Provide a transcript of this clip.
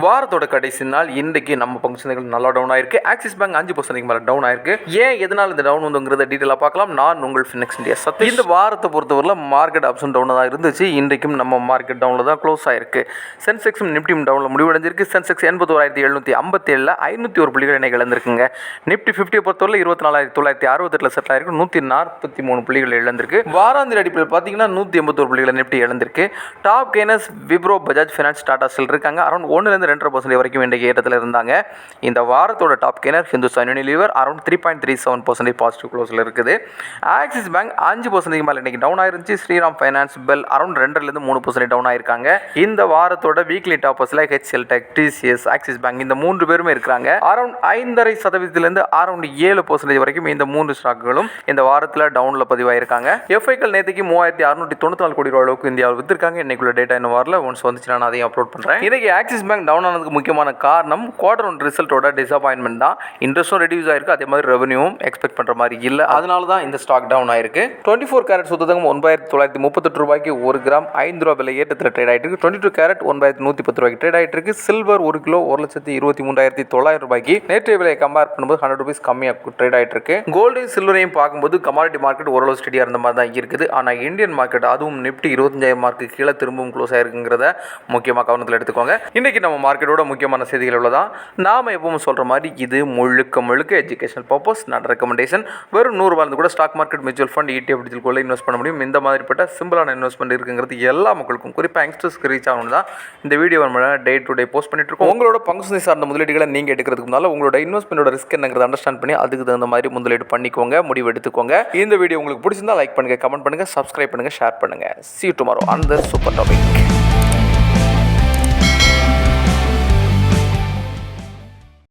வாரத்தோட கடைசி நாள் இன்றைக்கு நம்ம பங்கு சந்தைகள் நல்லா டவுன் ஆயிருக்கு. ஆக்சிஸ் பேங்க் 5% மேலே டவுன் ஆயிருக்கு. ஏன் எதனால் இந்த டவுன் வந்துங்கிறத டீட்டெயிலாக பார்க்கலாம். நான் உங்கள் ஃபினிக்ஸ் இந்தியா சத்தி. இந்த வாரத்தை பொறுத்தவரையில் மார்க்கெட் அப்ஸ் டவுனாக தான் இருந்துச்சு. இன்றைக்கும் நம்ம மார்க்கெட் டவுனில் தான் க்ளோஸ் ஆயிருக்கு. சென்செக்ஸும் நிப்டியும் டவுனில் முடிவடைஞ்சிருக்கு. சென்செக்ஸ் 81,757 501 புள்ளிகள் இன்னைக்கு இழந்திருக்குங்க. நிப்டி 50 பொறுத்தவரை 24,968 செட்டில் ஆயிருக்கு. 143 புள்ளிகள் இழந்திருக்கு. வாராந்திர அடிப்படையில் பார்த்தீங்கன்னா 181 புள்ளிகளை Nifty இழந்திருக்கு. Top gainers Wipro, Bajaj finance, Tata steel இருக்காங்க. அரௌண்ட் 1-2% வரைக்கும் இன்றைக்கு ஏற்றத்தில் இருந்தாங்க. இந்த வாரத்தோட top gainer Hindustan Unilever around 3.37% positive க்ளோஸில் இருக்குது. ஆக்சிஸ் பேங்க் 5% மேலே இன்னைக்கு down ஆயிருந்துச்சு. Sriram finance, bell around 2-3% down ஆயிருக்காங்க. இந்த வாரத்தோட weekly டாப்பர்ஸில் HCL tech, TCS, axis bank இந்த 3 பேருமே இருக்கிறாங்க. அரௌண்ட் 5.5% அரௌண்ட் 7% வரைக்கும் இந்த 3 ஸ்டாக்குகளும் இந்த வாரத்தில் டவுனில் பதிவாயிருக்காங்க. எஃப்ஐக்கள் நேற்றுக்கு 3,694 கோடி ரூபாய் அளவுக்கு இந்தியாவில் வித்திருக்காங்க. இன்னைக்குள்ள டேட்டா இன்னும் வரல. ஒன்ஸ் வந்துச்சுன்னா நான் அதையும் அப்லோட் பண்ணுறேன். இன்னைக்கு ஆக்சிஸ் பேங்க் டவுன் ஆனதுக்கு முக்கியமான காரணம் Q1 ரிசல்ட்டோட டிசப்பாயின்மெண்ட் தான். இன்ட்ரெஸ்ட்டும் ரெடியூஸ் ஆயிருக்கு. அதே மாதிரி ரெவன்யூவும் எக்ஸ்பெக்ட் பண்ணுற மாதிரி இல்லை. அதனால தான் இந்த ஸ்டாக் டவுன் ஆயிருக்கு. 24 கேரட் சுத்ததங்கம் 9,938 ரூபாய்க்கு 1 கிராம் 5 ரூபாய் விலை ஏற்றத்தில் ட்ரேட் ஆகிட்டு இருக்கு. 22 கேரட் 9,110 ரூபாய்க்கு ட்ரேட் ஆகிட்டு இருக்கு. சில்வர் 1 கிலோ 1,23,900 ரூபாய்க்கு நேற்றைய விலையை கம்பேர் பண்ணும்போது 100 ரூபீஸ் கம்மியாக ட்ரேட் ஆகிட்டு இருக்கு. கோல்டு சில்வரையும் பார்க்கும்போது கமாடிட்டி மார்க்கெட் ஓரளவு ஸ்டடியாக இருந்த மாதிரி தான் இருக்குது. ஆனால் இந்தியன் மார்க்கெட் அதுவும் நிப்டி 25,000 மார்க்கு கீழே திரும்பவும் க்ளோஸ் ஆயிருக்குங்கிறத முக்கியமாக கவனத்தில் எடுத்துக்கோங்க. இன்னைக்கு நம்ம மார்க்கெட்டோட முக்கியமான செய்திகள் உள்ளதான். நாம எப்பவும் சொல்ற மாதிரி இது முழுக்க எஜுகேஷனல் பர்பஸ், நாட் ரெக்கமெண்டேஷன். வெறும் 100 ரூபாய் கூட stock market, mutual fund, ETF digital invest பண்ண முடியும். இந்த மாதிரிப்பட்ட சிம்பிளான இன்வெஸ்ட்மெண்ட் இருக்குங்கிறது எல்லா மக்களுக்கும், குறிப்பாக யங்ஸ்டர்ஸ்க்கு ரீச் ஆகணும் தான் இந்த video day to day post பண்ணிட்டு இருக்கோம். உங்களோட பங்கு சந்தை சார்ந்த முதலீடுகளை நீங்க எடுக்கிறதுக்கு முன்னால உங்களோட இன்வெஸ்ட்மெண்டோட ரிஸ்க் என்னங்கிறத அண்டர்ஸ்டாண்ட் பண்ணி அதுக்கு தகுந்த மாதிரி முதலீடு பண்ணிக்கோங்க, முடிவு எடுத்துக்கோங்க. இந்த வீடியோ உங்களுக்கு பிடிச்சிருந்தா லைக் பண்ணுங்க, கமெண்ட் பண்ணுங்க, சப்ஸ்கிரைப் பண்ணுங்க, ஷேர் பண்ணுங்க. See you tomorrow on the super topic.